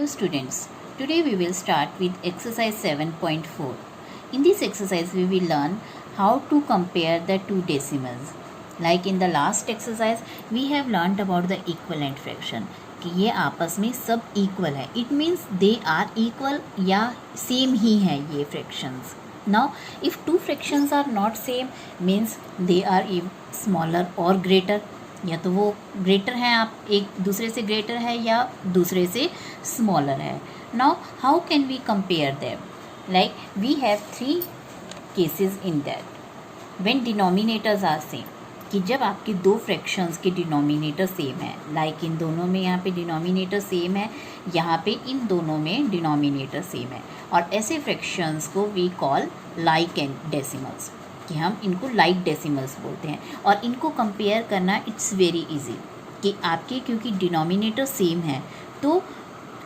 Hello students, today we will start with exercise 7.4. In this exercise we will learn how to compare the two decimals. Like in the last exercise we have learned about the equivalent fraction कि ये आपस में सब equal है. It means they are equal या same ही है ये fractions. Now if two fractions are not same means they are smaller or greater. या तो वो ग्रेटर है, आप एक दूसरे से ग्रेटर है या दूसरे से स्मॉलर है. Now how can we compare them? Like we have 3 cases in that when denominators are same, कि जब आपके दो फ्रैक्शंस के डिनोमिनेटर सेम है. लाइक इन दोनों में यहाँ पे डिनोमिनेटर सेम है, यहाँ पे इन दोनों में डिनोमिनेटर सेम है. और ऐसे फ्रैक्शंस को we call like and decimals, कि हम इनको लाइक डेसिमल्स बोलते हैं. और इनको कंपेयर करना इट्स वेरी इजी, कि आपके क्योंकि डिनोमिनेटर सेम है तो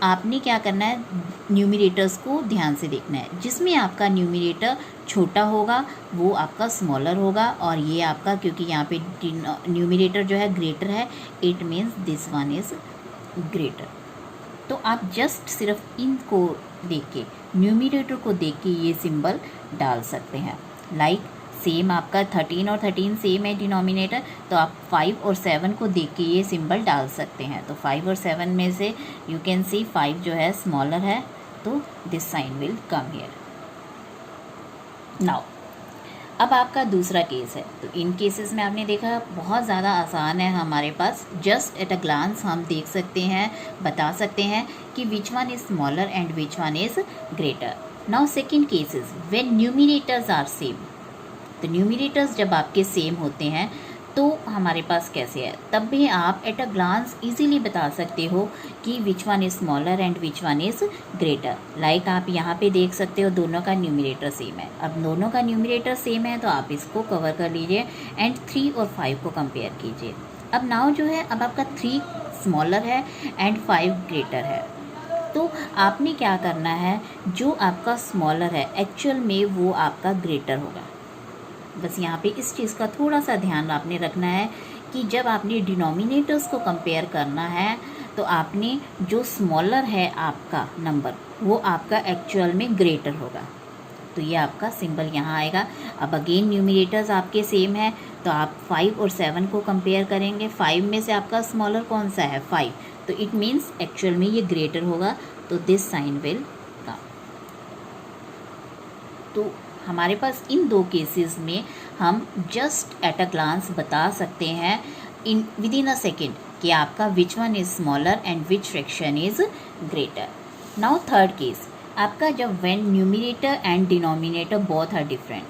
आपने क्या करना है, न्यूमरेटर्स को ध्यान से देखना है. जिसमें आपका न्यूमरेटर छोटा होगा वो आपका स्मॉलर होगा, और ये आपका क्योंकि यहाँ पे न्यूमरेटर जो है ग्रेटर है, it means this one is greater. तो आप जस्ट सिर्फ इनको देख के, न्यूमरेटर को देख के ये सिंबल डाल सकते हैं. लाइक सेम आपका 13 और 13 सेम है डिनोमिनेटर, तो आप 5 और 7 को देख के ये सिंबल डाल सकते हैं. तो 5 और 7 में से यू कैन सी 5 जो है स्मॉलर है, तो this sign will come here. Now अब आपका दूसरा केस है. तो इन केसेस में आपने देखा बहुत ज़्यादा आसान है हमारे पास. जस्ट एट अ ग्लांस हम देख सकते हैं, बता सकते हैं कि which one is smaller and which one is greater. Now second cases when numerators are same. तो न्यूमरेटर्स जब आपके सेम होते हैं तो हमारे पास कैसे है, तब भी आप एट अ ग्लांस इजीली बता सकते हो कि which one is smaller and which one is greater. Like आप यहाँ पे देख सकते हो दोनों का न्यूमरेटर सेम है. अब दोनों का न्यूमरेटर सेम है तो आप इसको कवर कर लीजिए एंड 3 और 5 को कंपेयर कीजिए. अब नाउ जो है, अब आपका 3 स्मॉलर है एंड 5 ग्रेटर है. तो आपने क्या करना है, जो आपका स्मॉलर है एक्चुअल में वो आपका ग्रेटर होगा. बस यहाँ पे इस चीज़ का थोड़ा सा ध्यान आपने रखना है कि जब आपने डिनोमिनेटर्स को कंपेयर करना है तो आपने जो स्मॉलर है आपका नंबर वो आपका एक्चुअल में ग्रेटर होगा. तो ये आपका सिंबल यहाँ आएगा. अब अगेन न्यूमरेटर्स आपके सेम है तो आप 5 और 7 को कंपेयर करेंगे. 5 में से आपका स्मॉलर कौन सा है, 5, तो इट मीन्स एक्चुअल में ये ग्रेटर होगा. तो दिस साइन विल कम. तो हमारे पास इन दो केसेस में हम जस्ट एट अ ग्लांस बता सकते हैं in with in a second कि आपका which one is smaller and which fraction is greater. Now third case आपका जब when numerator and denominator both are different.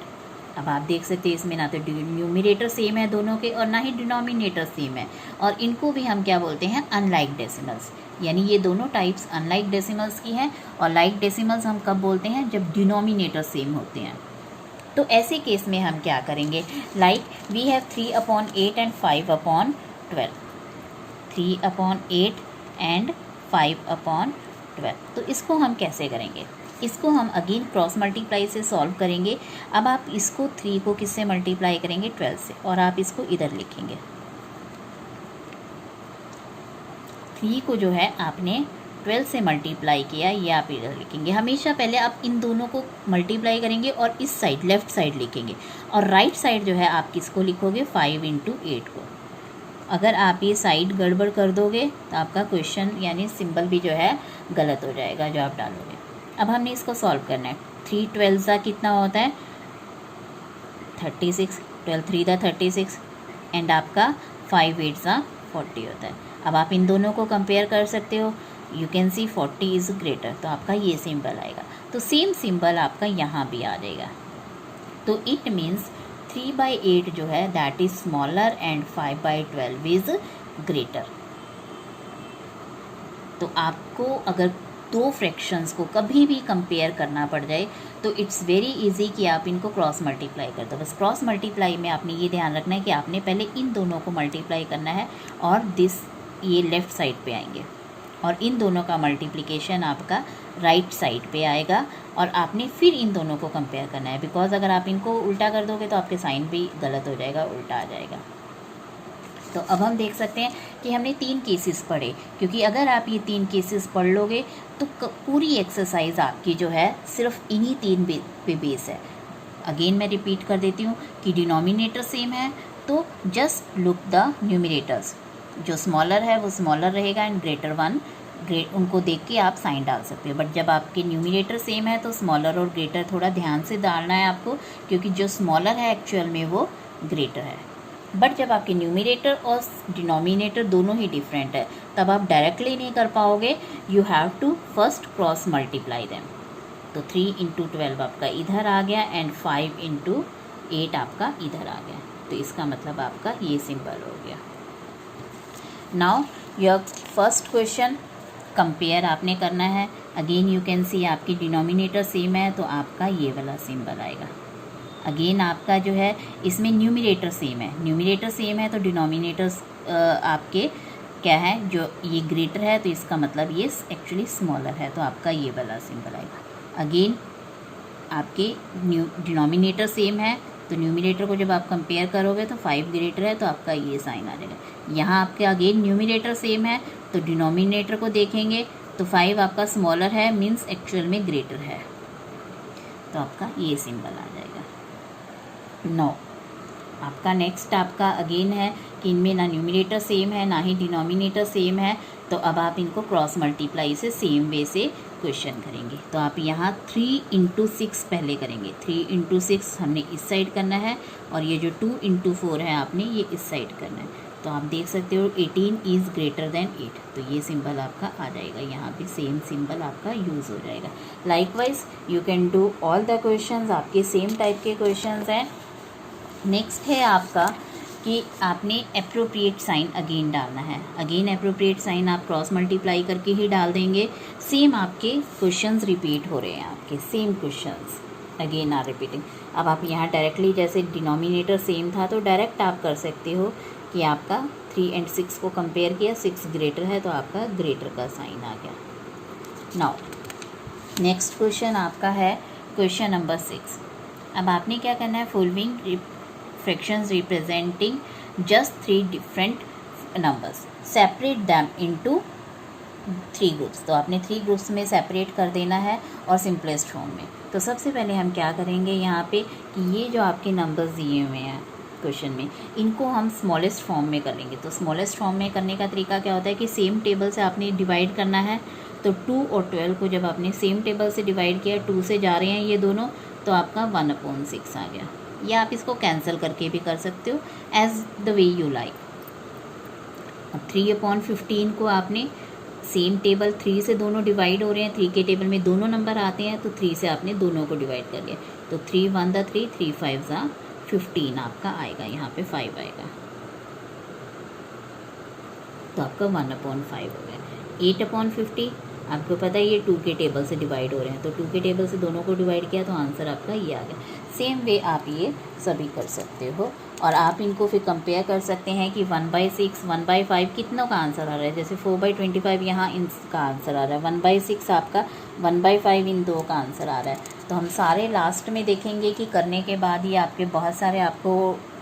अब आप देख सकते हैं इसमें ना तो न्यूमरेटर सेम है दोनों के और ना ही डिनोमिनेटर सेम है, और इनको भी हम क्या बोलते हैं, अनलाइक डेसिमल्स. यानी ये दोनों टाइप्स अनलाइक डेसिमल्स की हैं. और लाइक डेसिमल्स हम कब बोलते हैं, जब डिनोमिनेटर सेम होते हैं. तो ऐसे केस में हम क्या करेंगे, like we have 3/8 and 5/12. 3/8 and 5/12. तो इसको हम कैसे करेंगे, इसको हम अगेन क्रॉस मल्टीप्लाई से सॉल्व करेंगे. अब आप इसको 3 को किससे मल्टीप्लाई करेंगे, 12 से, और आप इसको इधर लिखेंगे. 3 को जो है आपने 12 से मल्टीप्लाई किया, ये आप इधर लिखेंगे. हमेशा पहले आप इन दोनों को मल्टीप्लाई करेंगे और इस साइड लेफ़्ट साइड लिखेंगे, और राइट साइड जो है आप किसको लिखोगे, 5 × 8 को. अगर आप ये साइड गड़बड़ कर दोगे तो आपका क्वेश्चन यानी सिंबल भी जो है गलत हो जाएगा जो आप डालोगे. अब हमने इसको सॉल्व करना है. 3 12 कितना होता है, 36. 12 3 36 एंड आपका 5 8 40 होता है. अब आप इन दोनों को कंपेयर कर सकते हो. You can see 40 is greater, तो आपका ये सिंबल आएगा. तो सेम सिंबल आपका यहाँ भी आ जाएगा. तो इट मीन्स 3/8 जो है that is smaller and 5/12 is greater. तो आपको अगर दो फ्रैक्शंस को कभी भी कंपेयर करना पड़ जाए तो इट्स वेरी इजी कि आप इनको क्रॉस मल्टीप्लाई कर दो. बस क्रॉस मल्टीप्लाई में आपने ये ध्यान रखना है कि आपने पहले इन दोनों को मल्टीप्लाई करना है और दिस ये लेफ़्ट साइड पे आएंगे, और इन दोनों का मल्टीप्लिकेशन आपका राइट साइड पे आएगा, और आपने फिर इन दोनों को कंपेयर करना है. बिकॉज अगर आप इनको उल्टा कर दोगे तो आपके साइन भी गलत हो जाएगा, उल्टा आ जाएगा. तो अब हम देख सकते हैं कि हमने 3 केसेस पढ़े, क्योंकि अगर आप ये 3 केसेस पढ़ लोगे तो पूरी एक्सरसाइज आपकी जो है सिर्फ इन्हीं 3 पे बेस है। अगेन मैं रिपीट कर देती हूँ कि डिनोमिनेटर सेम है तो जस्ट लुक द न्यूमिनेटर्स, जो स्मॉलर है वो स्मॉलर रहेगा एंड ग्रेटर वन उनको देख के आप साइन डाल सकते हो। बट जब आपके न्यूमिनेटर सेम है तो स्मॉलर और ग्रेटर थोड़ा ध्यान से डालना है आपको, क्योंकि जो स्मॉलर है एक्चुअल में वो ग्रेटर है। बट जब आपके न्यूमिनेटर और डिनोमिनेटर दोनों ही डिफरेंट है तब आप डायरेक्टली नहीं कर पाओगे, you have to first cross multiply them. तो 3 × 12 आपका इधर आ गया एंड 5 × 8 आपका इधर आ गया, तो इसका मतलब आपका ये सिंबल हो गया। Now your first question compare आपने करना है। अगेन यू कैन सी आपकी डिनोमिनेटर सेम है तो आपका ये वाला सिंबल आएगा। अगेन आपका जो है इसमें न्यूमिनेटर सेम है, न्यूमिनेटर सेम है तो डिनोमिनेटर्स आपके क्या है, जो ये ग्रेटर है तो इसका मतलब ये एक्चुअली स्मॉलर है, तो आपका ये वाला सिंबल आएगा। अगेन आपके डिनोमिनेटर सेम है तो न्यूमिनेटर को जब आप कंपेयर करोगे तो 5 ग्रेटर है तो आपका ये साइन आ जाएगा। यहाँ आपके अगेन न्यूमिनेटर सेम है तो डिनोमिनेटर को देखेंगे तो 5 आपका स्मॉलर है, मीन्स एक्चुअल में ग्रेटर है, तो आपका ये सिंबल आ जाएगा। नो आपका नेक्स्ट आपका अगेन है कि इनमें ना न्यूमिनेटर सेम है ना ही डिनोमिनेटर सेम है, तो अब आप इनको क्रॉस मल्टीप्लाई से सेम वे से क्वेश्चन करेंगे। तो आप यहाँ 3 × 6 पहले करेंगे। 3 × 6 हमने इस साइड करना है और ये जो 2 × 4 है आपने ये इस साइड करना है। तो आप देख सकते हो 18 इज़ ग्रेटर देन 8, तो ये सिंबल आपका आ जाएगा, यहाँ पे सेम सिंबल आपका यूज़ हो जाएगा। Likewise you can do all the questions, आपके सेम टाइप के क्वेश्चंस हैं। नेक्स्ट है आपका कि आपने अप्रोप्रिएट साइन अगेन डालना है। अगेन अप्रोप्रिएट साइन आप क्रॉस मल्टीप्लाई करके ही डाल देंगे। सेम आपके क्वेश्चंस रिपीट हो रहे हैं, आपके same questions again are repeating. अब आप यहाँ डायरेक्टली जैसे डिनोमिनेटर सेम था तो डायरेक्ट आप कर सकते हो कि आपका 3 और 6 को कंपेयर किया, 6 ग्रेटर है तो आपका ग्रेटर का साइन आ गया। नाउ नेक्स्ट क्वेश्चन आपका है क्वेश्चन नंबर 6। अब आपने क्या करना है, following fractions representing just 3 different numbers, separate them into 3 groups। तो आपने 3 ग्रुप्स में सेपरेट कर देना है और सिंपलेस्ट फॉर्म में। तो सबसे पहले हम क्या करेंगे यहाँ पे कि ये जो आपके नंबर्स दिए हुए हैं क्वेश्चन में, इनको हम स्मॉलेस्ट फॉर्म में करेंगे। तो स्मॉलेस्ट फॉर्म में करने का तरीका क्या होता है कि सेम टेबल से आपने डिवाइड करना है। तो 2 और 12 को जब आपने सेम टेबल से डिवाइड किया, 2 से जा रहे हैं ये दोनों, तो आपका 1/6 आ गया। या आप इसको कैंसिल करके भी कर सकते हो, as the way you like. अब 3/15 को आपने सेम टेबल 3 से दोनों डिवाइड हो रहे हैं, 3 के टेबल में दोनों नंबर आते हैं तो 3 से आपने दोनों को डिवाइड कर लिया। तो 3 × 1 = 3, 3 × 5 = 15 आपका आएगा, यहाँ पे 5 आएगा, तो आपका 1/5 हो गया। 8/50 आपको पता है ये 2 के टेबल से डिवाइड हो रहे हैं, तो 2 के टेबल से दोनों को डिवाइड किया तो आंसर आपका ये आ गया। सेम वे आप ये सभी कर सकते हो और आप इनको फिर कंपेयर कर सकते हैं कि 1/6, 1/5 कितनों का आंसर आ रहा है। जैसे 4/25 यहाँ इनका आंसर आ रहा है, 1/6 आपका 1/5 इन 2 का आंसर आ रहा है। तो हम सारे लास्ट में देखेंगे कि करने के बाद ये आपके बहुत सारे आपको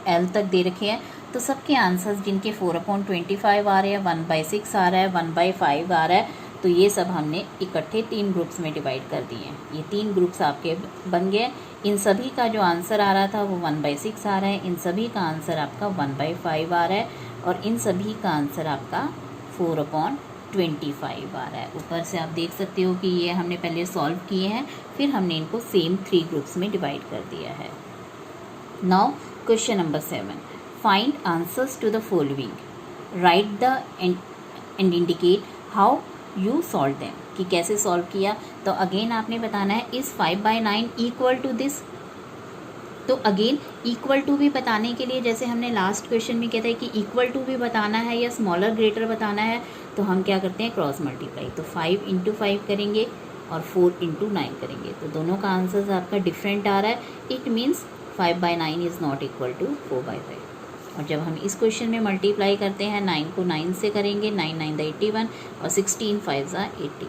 L तक दे रखे हैं, तो सबके आंसर्स जिनके 4/25 आ रहे हैं, 1/6 आ रहा है, 1/5 आ रहा है, तो ये सब हमने इकट्ठे 3 ग्रुप्स में डिवाइड कर दिए हैं। ये 3 ग्रुप्स आपके बन गए। इन सभी का जो आंसर आ रहा था वो 1/6 आ रहा है, इन सभी का आंसर आपका 1/5 आ रहा है और इन सभी का आंसर आपका 4/25 आ रहा है। ऊपर से आप देख सकते हो कि ये हमने पहले सॉल्व किए हैं, फिर हमने इनको सेम 3 ग्रुप्स में डिवाइड कर दिया है। Now question number 7, find answers to the following, write the and indicate how you solve them, कि कैसे सॉल्व किया। तो अगेन आपने बताना है इस 5/9 इक्वल टू दिस। तो अगेन इक्वल टू भी बताने के लिए, जैसे हमने लास्ट क्वेश्चन में कहता है कि इक्वल टू भी बताना है या स्मॉलर ग्रेटर बताना है, तो हम क्या करते हैं क्रॉस मल्टीप्लाई। तो 5 × 5 करेंगे और 4 × 9 करेंगे, तो दोनों का आंसर आपका डिफरेंट आ रहा है। It means 5/9 is not equal to 4/5। और जब हम इस क्वेश्चन में मल्टीप्लाई करते हैं, 9 को 9 से करेंगे, 9 × 9 = 81 और 16 × 5 = 80।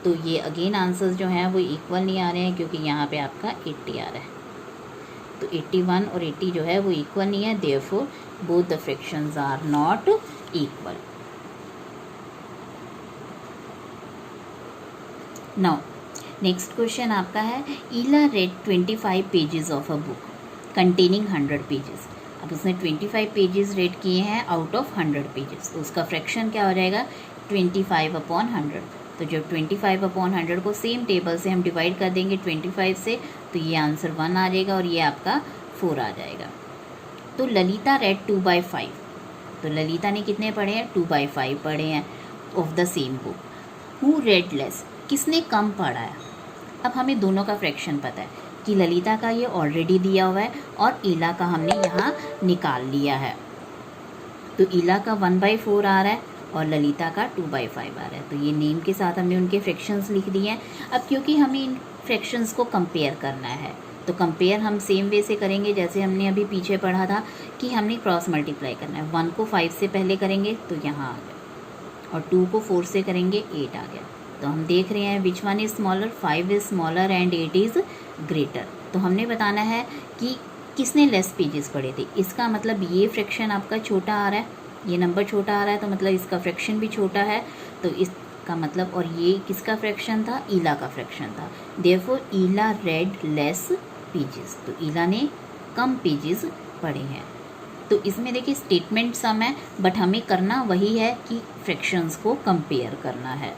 तो ये अगेन आंसर्स जो हैं वो इक्वल नहीं आ रहे हैं क्योंकि यहाँ पे आपका 80 आ रहा है। तो 81 और 80 जो है वो इक्वल नहीं है, therefore both the fractions are not equal. Now next question आपका है, Ila read 25 pages of a book containing 100 pages. अब उसने 25 पेजेस रेड किए हैं आउट ऑफ 100 पेजेस, तो उसका फ्रैक्शन क्या हो जाएगा 25/100। तो जब 25/100 को सेम टेबल से हम डिवाइड कर देंगे 25 से, तो ये आंसर 1 आ जाएगा और ये आपका 4 आ जाएगा। तो ललिता रेड 2/5, तो ललिता ने कितने पढ़े हैं 2/5 पढ़े हैं of the same book. Who red less, किसने कम पढ़ा है। अब हमें दोनों का फ्रैक्शन पता है कि ललिता का ये ऑलरेडी दिया हुआ है और ईला का हमने यहाँ निकाल लिया है। तो ईला का 1/4 आ रहा है और ललिता का 2/5 आ रहा है। तो ये नेम के साथ हमने उनके फ्रैक्शंस लिख दिए हैं। अब क्योंकि हमें इन फ्रैक्शंस को कंपेयर करना है, तो कंपेयर हम सेम वे से करेंगे जैसे हमने अभी पीछे पढ़ा था कि हमने क्रॉस मल्टीप्लाई करना है। 1 को 5 से पहले करेंगे तो यहाँ आ गया, और 2 को 4 से करेंगे 8 आ गया। तो हम देख रहे हैं which one is smaller, 5 is smaller and 8 is greater. तो हमने बताना है कि किसने लेस पेजेस पढ़े थे। इसका मतलब ये फ्रैक्शन आपका छोटा आ रहा है, ये नंबर छोटा आ रहा है, तो मतलब इसका फ्रैक्शन भी छोटा है। तो इसका मतलब, और ये किसका फ्रैक्शन था, ईला का फ्रैक्शन था। देयरफॉर ईला रेड लेस पेजेस, तो ईला ने कम पेजेस पढ़े हैं। तो इसमें देखिए स्टेटमेंट सम है, बट हमें करना वही है कि फ्रैक्शंस को कंपेयर करना है।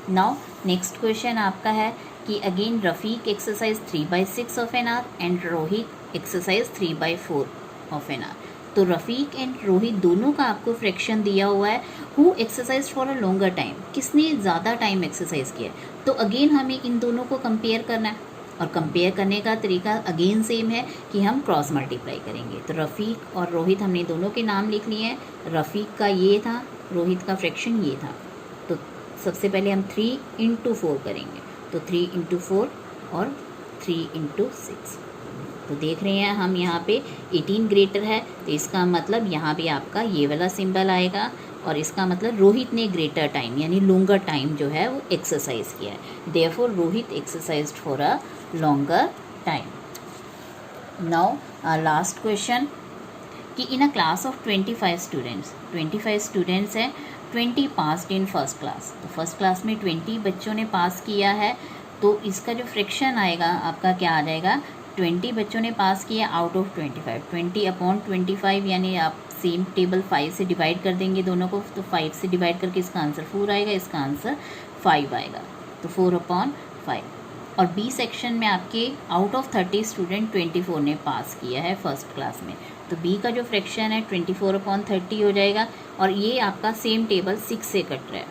नाउ नेक्स्ट क्वेश्चन आपका है कि again Rafiq exercise 3/6 of an hour and Rohit exercise 3/4 of an hour. तो रफ़ीक एंड रोहित दोनों का आपको फ्रैक्शन दिया हुआ है। Who exercise for a longer time, किसने ज़्यादा टाइम एक्सरसाइज किया। तो अगेन हमें इन दोनों को कंपेयर करना है, और कंपेयर करने का तरीका अगेन सेम है कि हम क्रॉस मल्टीप्लाई करेंगे। तो रफ़ीक और रोहित हमने दोनों के नाम लिख लिए हैं। रफ़ीक का ये था, रोहित का फ्रैक्शन ये था। तो सबसे पहले हम 3 × 4 करेंगे, तो 3 × 4 और 3 × 6। तो देख रहे हैं हम यहाँ पे 18 ग्रेटर है, तो इसका मतलब यहाँ पे आपका ये वाला सिंबल आएगा, और इसका मतलब रोहित ने ग्रेटर टाइम यानी लॉन्गर टाइम जो है वो एक्सरसाइज किया है। Therefore Rohit exercised for a longer time. Now last question कि इन अ क्लास ऑफ 25 स्टूडेंट्स हैं, 20 पास्ड इन फर्स्ट क्लास। तो फर्स्ट क्लास में 20 बच्चों ने पास किया है, तो इसका जो फ्रैक्शन आएगा आपका क्या आ जाएगा, 20 बच्चों ने पास किया आउट ऑफ 25, 20/25 यानी आप सेम टेबल 5 से डिवाइड कर देंगे दोनों को। तो 5 से डिवाइड करके इसका आंसर 4 आएगा, इसका आंसर 5 आएगा। तो 4/5। और बी सेक्शन में आपके आउट ऑफ 30 स्टूडेंट 24 ने पास किया है फर्स्ट क्लास में। तो बी का जो फ्रैक्शन है 24/30 हो जाएगा, और ये आपका सेम टेबल 6 से कट रहा है।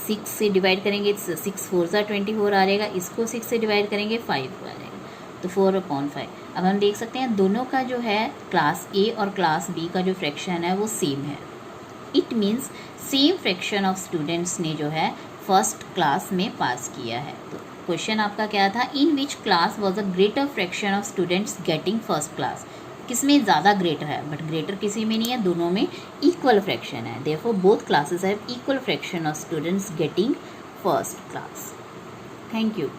6 से डिवाइड करेंगे 6 4 24 आ जाएगा, इसको 6 से डिवाइड करेंगे 5 आ जाएगा, तो 4/5। अब हम देख सकते हैं दोनों का जो है क्लास ए और क्लास बी का जो फ्रैक्शन है वो सेम है। It means same fraction of students ने जो है फर्स्ट क्लास में पास किया है। तो क्वेश्चन आपका क्या था, in which class was a greater fraction of students getting first class. किसमें ज़्यादा ग्रेटर है, बट ग्रेटर किसी में नहीं है, दोनों में इक्वल फ्रैक्शन है। Therefore both classes have equal fraction of students getting first class. Thank you.